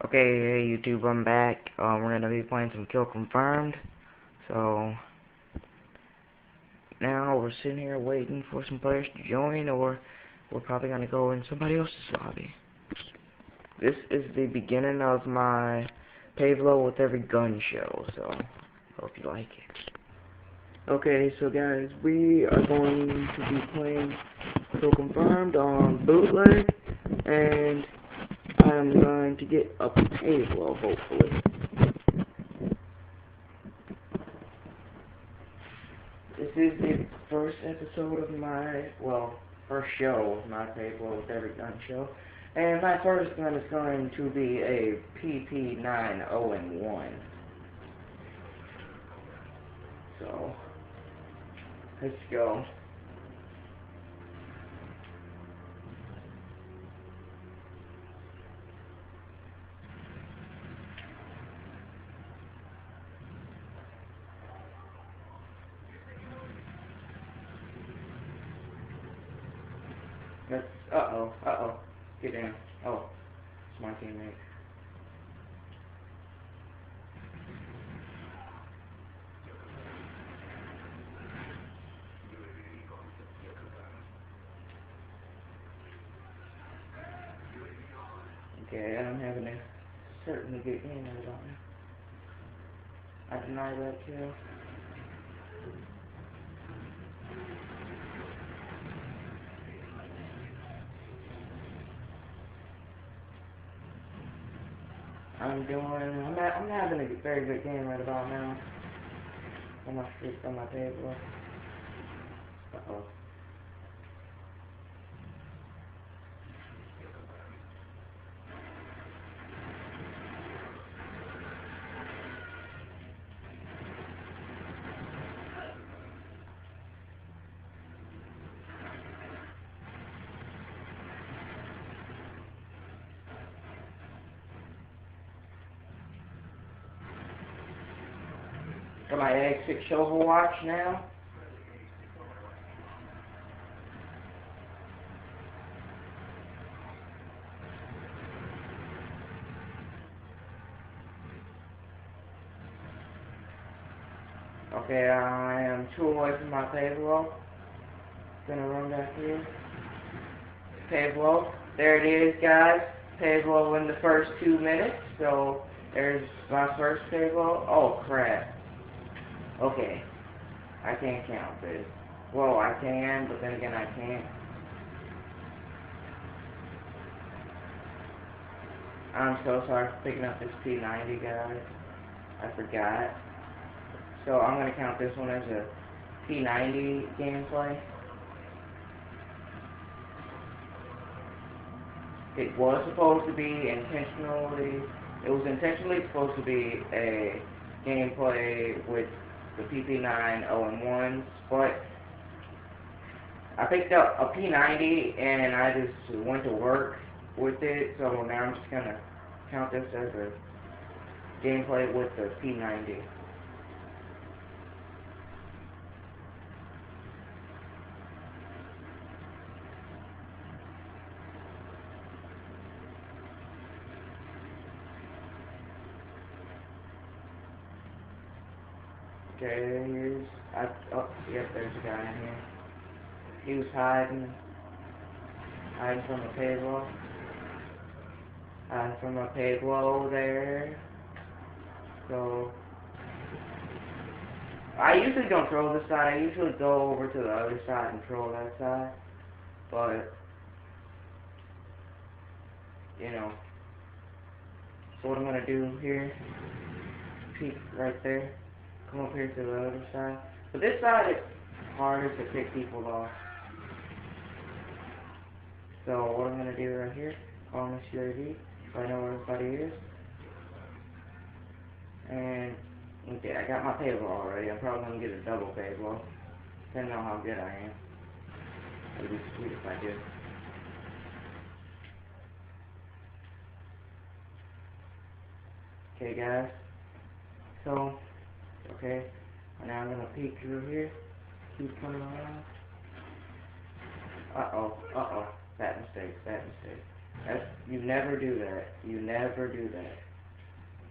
Okay, hey YouTube, I'm back. We're gonna be playing some Kill Confirmed. So now we're sitting here waiting for some players to join, or we're probably gonna go in somebody else's lobby. This is the beginning of my PAVE with every gun show, so hope you like it. Okay, so guys, we are going to be playing Kill Confirmed on bootleg, and I'm going to get a PAVE hopefully. This is the first episode of my, first show of my PAVE with every gun show. And my first gun is going to be a P90 So, let's go. Let's, uh-oh. Get down. Oh, it's my teammate. Okay, I'm having a certainly good game right on it. I deny that kill. I'm having a very good game right about now. On my streak, on my table. Uh-oh. Got my Egg-6 Overwatch now. Okay, I am 2 away from my payroll. Gonna run back here. Payroll. There it is, guys. Payroll in the first 2 minutes. So, there's my first payroll. Oh, crap. Okay. I can't count this. Well, I can, but then again, I can't. I'm so sorry for picking up this P90, guys. I forgot. So, I'm gonna count this one as a P90 gameplay. It was supposed to be intentionally supposed to be a gameplay with the PP9 but I picked up a P90 and I just went to work with it, so now I'm just gonna count this as a gameplay with the P90. Okay, yep, there's a guy in here. He was hiding from a payroll. Hiding from a payroll there. So, I usually don't troll this side. I usually go over to the other side and troll that side. But, you know. So what I'm going to do here, peek right there. Come up here to the other side. But this side is harder to pick people off. So what I'm going to do right here, call my UAV, so I know where everybody is. And, okay, I got my payroll already. I'm probably going to get a double payroll. Depending on how good I am. It would be sweet if I did. Okay, guys. So, okay. Now I'm going to peek through here. Keep coming around. Uh-oh. Bad mistake. You never do that. You never do that.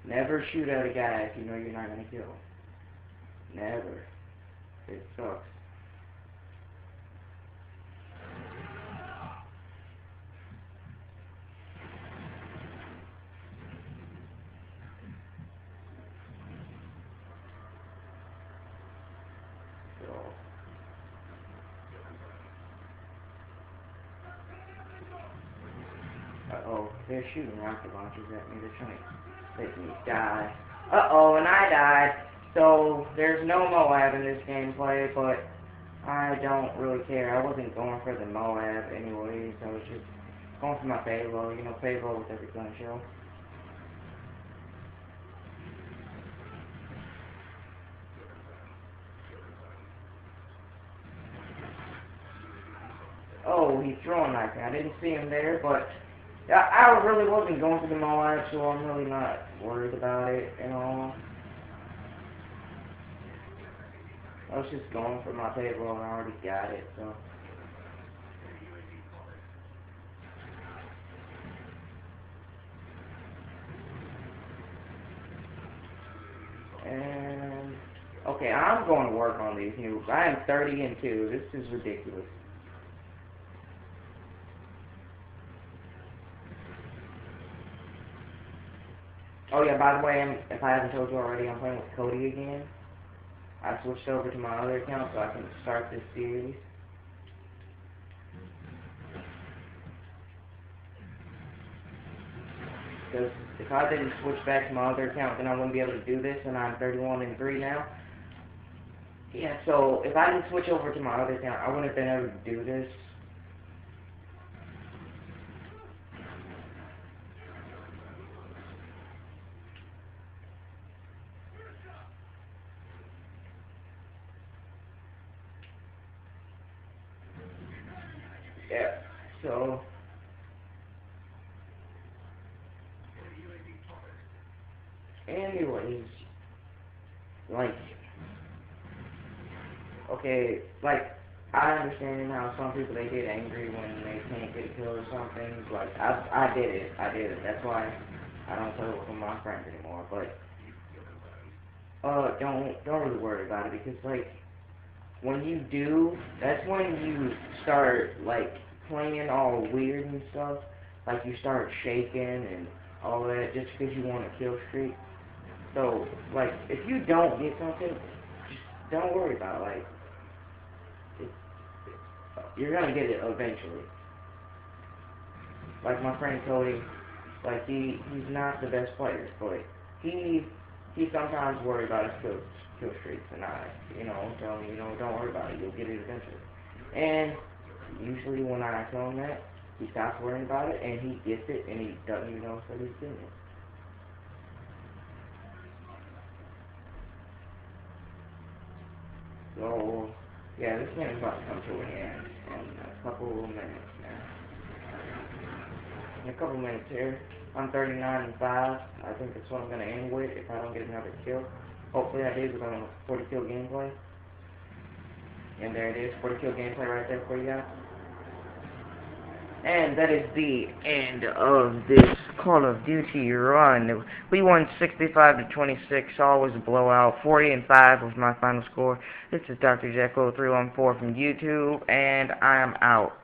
Never shoot at a guy if you know you're not gonna kill him. Never. It sucks. So. Uh-oh, they're shooting rocket launchers at me. They're trying to make me die. Uh-oh, and I died. So, there's no Moab in this gameplay, but I don't really care. I wasn't going for the Moab anyways. I was just going for my payload. You know, payload with every gun show. Oh, he's throwing knife. I didn't see him there, but I really wasn't going for the Moab, so I'm really not worried about it, you know. I was just going for my payload and I already got it, so. And, okay, I'm going to work on these nukes. I am 30-2. This is ridiculous. Oh yeah, by the way, if I haven't told you already, I'm playing with Cody again. I switched over to my other account so I can start this series. Because if I didn't switch back to my other account, then I wouldn't be able to do this, and I'm 31-3 now. Yeah, so if I didn't switch over to my other account, I wouldn't have been able to do this. Yeah, so anyways, like, okay, like, I understand how some people, they get angry when they can't get a kill or something. Like, I did it. That's why I don't play with my friends anymore. But don't really worry about it, because like, when you do, that's when you start like playing all weird and stuff. Like, you start shaking and all that just because you want a kill streak. So like, if you don't get something, just don't worry about it. Like, you're gonna get it eventually. Like my friend Cody, like he's not the best player, but he sometimes worries about his kill streaks, and I, tell him, don't worry about it, you'll get it eventually. And usually when I tell him that, he stops worrying about it, and he gets it, and he doesn't even know that he's getting it. So yeah, this game is about to come to an end in a couple of minutes now. In a couple minutes here. I'm 39-5. I think that's what I'm going to end with if I don't get another kill. Hopefully I do, because I'm on a 40 kill gameplay. And there it is, 40 kill gameplay right there for you guys. And that is the end of this Call of Duty run. We won 65-26, always a blowout. 40-5 was my final score. This is Dr. Jekyll 314 from YouTube, and I am out.